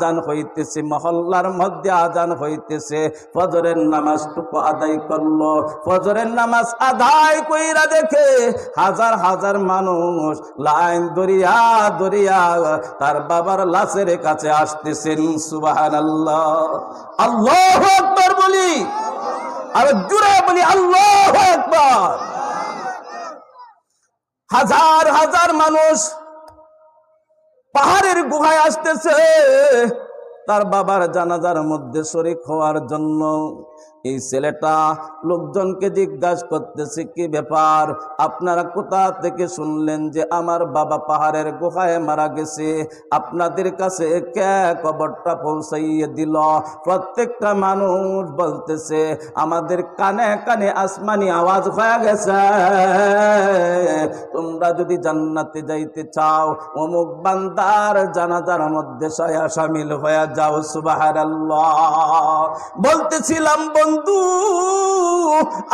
আজান হইতেছে, মহল্লার মধ্যে আজান হইতেছে, ফজরের নামাজটুকু আদায় করলো। ফজরের নামাজ আদায় কইরা দেখে হাজার হাজার মানুষ লাইন দরিয়া দরিয়া তার বাবার লাশের কাছে আসতেছেন। সুবহানাল্লাহ, আল্লাহু আকবার বলি, আর জোরে বলি আল্লাহু আকবার। হাজার হাজার মানুষ পাহাড়ের গুহায় আসতেছে তার বাবার জানাজার মধ্যে শরীক হওয়ার জন্য। এই ছেলেটা লোকজনকে জিজ্ঞাসা করতেছে, কি ব্যাপার, আপনারা কোথা থেকে শুনলেন যে আমার বাবা পাহাড়ের গুহায় মারা গেছে? আপনাদের কাছে কে খবরটা পৌঁছাইয়ে দিল? প্রত্যেকটা মানুষ বলতেছে, আমাদের কানে কানে আসমানি আওয়াজ হয়ে গেছে, তোমরা যদি জান্নাতে যাইতে চাও অমুক বান্দার জানাজার মধ্যে শামিল হয়ে যাও। সুবহানাল্লাহ। বলতেছিলাম বন্ধু,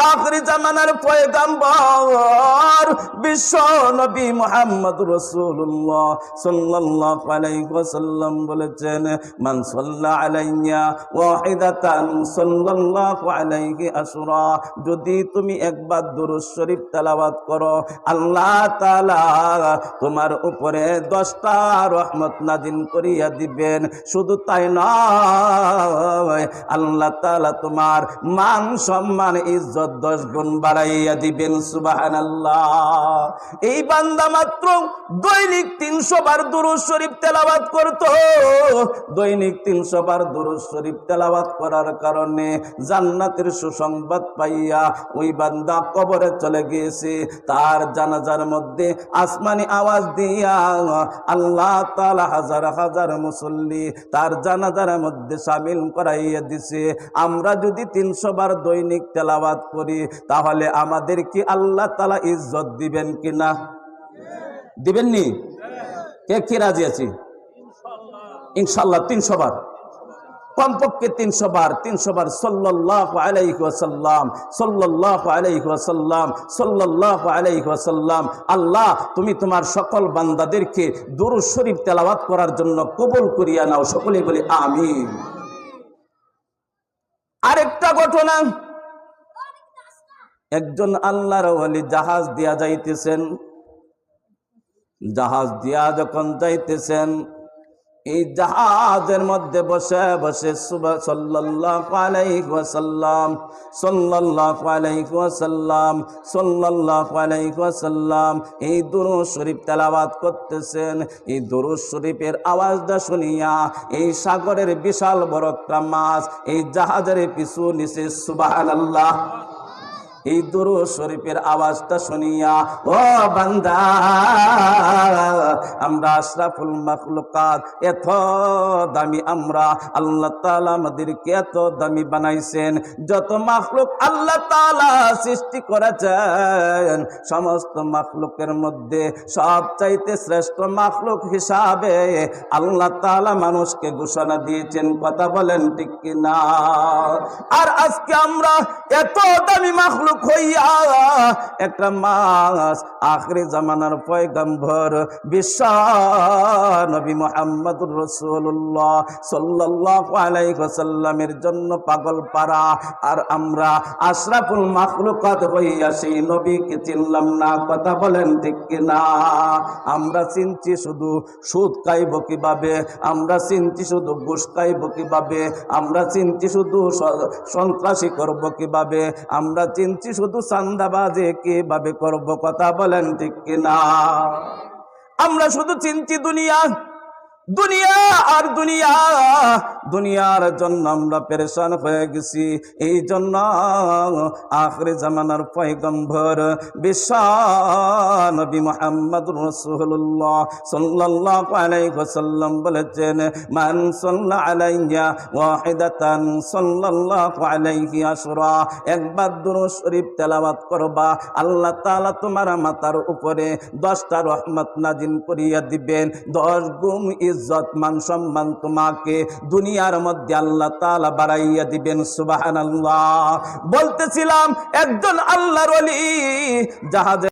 আখিরি জামানার পয়গম্বর বিশ্ব নবী মুহাম্মদুর রাসূলুল্লাহ সাল্লাল্লাহু আলাইহি ওয়াসাল্লাম বলেছেন, মান সাল্লা আলাইয়া ওয়াহিদাতান সাল্লাল্লাহু আলাইহি আশরা। যদি তুমি একবার দুরূদ শরীফ তেলাওয়াত করো, আল্লাহ তাআলা তোমার উপরে 10টা রহমত নাজিল করিয়া দিবেন। শুধু তাই নয়, আল্লাহ তাআলা তোমার মান সম্মান ইজ্জত 10 গুণ বাড়াইয়া দিবেন। সুবহানাল্লাহ। এই বান্দা মাত্র দৈনিক 300 বার দুরূদ শরীফ তেলাওয়াত করত। দৈনিক 300 বার দুরূদ শরীফ তেলাওয়াত করার কারণে জান্নাতের সুসংবাদ পাইয়া ওই বান্দা কবরে চলে গিয়েছে। তার জানাজার মধ্যে আসমানি আওয়াজ দিয়া আল্লাহ তাআলা হাজার হাজার মুসল্লি তার জানাজার মধ্যে শামিল করাইয়া দিছে। আমরা যদি 300 বার দৈনিক তেলাওয়াত করি, তাহলে আমাদের কি আল্লাহ তাআলা ইজ্জত দিবেন কিনা? দিবেননি? কে কি রাজি আছি? ইনশাআল্লাহ 300 বার, কমপক্ষে 300 বার। 300 বার সাল্লাল্লাহু আলাইহি ওয়াসাল্লাম, সাল্লাল্লাহু আলাইহি ওয়াসাল্লাম, সাল্লাল্লাহু আলাইহি ওয়াসাল্লাম। আল্লাহ তুমি তোমার সকল বান্দাদেরকে দুরূদ শরীফ তেলাওয়াত করার জন্য কবুল করিয়া নাও। সকলেই বলি আমিন। আরেকটা ঘটনা, একজন আল্লাহর ওলি জাহাজ দিয়া যাইতেছেন। জাহাজ দিয়া যখন যাইতেছেন, এই জাহাজের মধ্যে বসে বসে সাল্লাল্লাহু আলাইহি ওয়াসাল্লাম, সাল্লাল্লাহু আলাইহি ওয়াসাল্লাম, সাল্লাল্লাহু আলাইহি ওয়াসাল্লাম এই দুরূদ শরীফ তেলাওয়াত করতেছেন। এই দুরূদ শরীফের আওয়াজটা শুনিয়া এই সাগরের বিশাল বড় একটা মাছ এই জাহাজের পিছু নিচে। সুবহানাল্লাহ। এই দুরূদ শরীফের আওয়াজটা শুনিয়া, ও বান্দা, আমরা আশরাফুল মাখলুকাত, এত দামি আমরা, আল্লাহ তাআলা আমাদেরকে এত দামি বানাইছেন। যত মাখলুক আল্লাহ তাআলা সৃষ্টি করেছেন, সমস্ত মাখলুকের মধ্যে সবচাইতে শ্রেষ্ঠ মাখলুক হিসাবে আল্লাহ তাআলা মানুষকে ঘোষণা দিয়েছেন। কথা বলেন ঠিক কিনা? আর আজকে আমরা এত দামি মাখলুক হইয়া একটা মাস আখিরি জামানার পয়গম্বর বিশ্ব নবী মুহাম্মদুর রাসূলুল্লাহ সাল্লাল্লাহু আলাইহি ওয়াসাল্লামের জন্য পাগল পারা, আর আমরা আশরাফুল মাখলুকাত হইয়া সেই নবীকে চিনলাম না। কথা বলেন ঠিক কিনা? আমরা চিনছি শুধু সুদ খাইব কিভাবে, আমরা চিনছি শুধু ঘুষ খাইব কিভাবে, আমরা চিনছি শুধু সন্ত্রাসী করব কিভাবে, আমরা চিনছি শুধু চাঁদাবাজি কিভাবে করব। কথা বলেন ঠিক কিনা? আমরা শুধু চিনছি দুনিয়া, দুনিয়া আর দুনিয়া, দুনিয়ার জন্য আমরা পেরেশান হয়ে গেছি। এই জন্য আখিরি জামানার পয়গম্বর বিশ্ব নবী মুহাম্মদুর রাসূলুল্লাহ সাল্লাল্লাহু আলাইহি ওয়াসাল্লাম বলেছেন, মান সাল্লা আলাইয়া ওয়াহিদাতান সাল্লাল্লাহু আলাইহি আশরা। একবার দুরূদ শরীফ তেলাওয়াত করবা, আল্লাহ তাআলা তোমার মাথার উপরে 10টা রহমত নাজিল করিয়া দিবেন। 10 গুণ ইজ্জত মান সম্মান তোমাকে দুনিয়ার মধ্যে আল্লাহ তাআলা বাড়াইয়া দিবেন। সুবহানাল্লাহ। বলতেছিলাম একজন আল্লাহর ওলি জাহাজে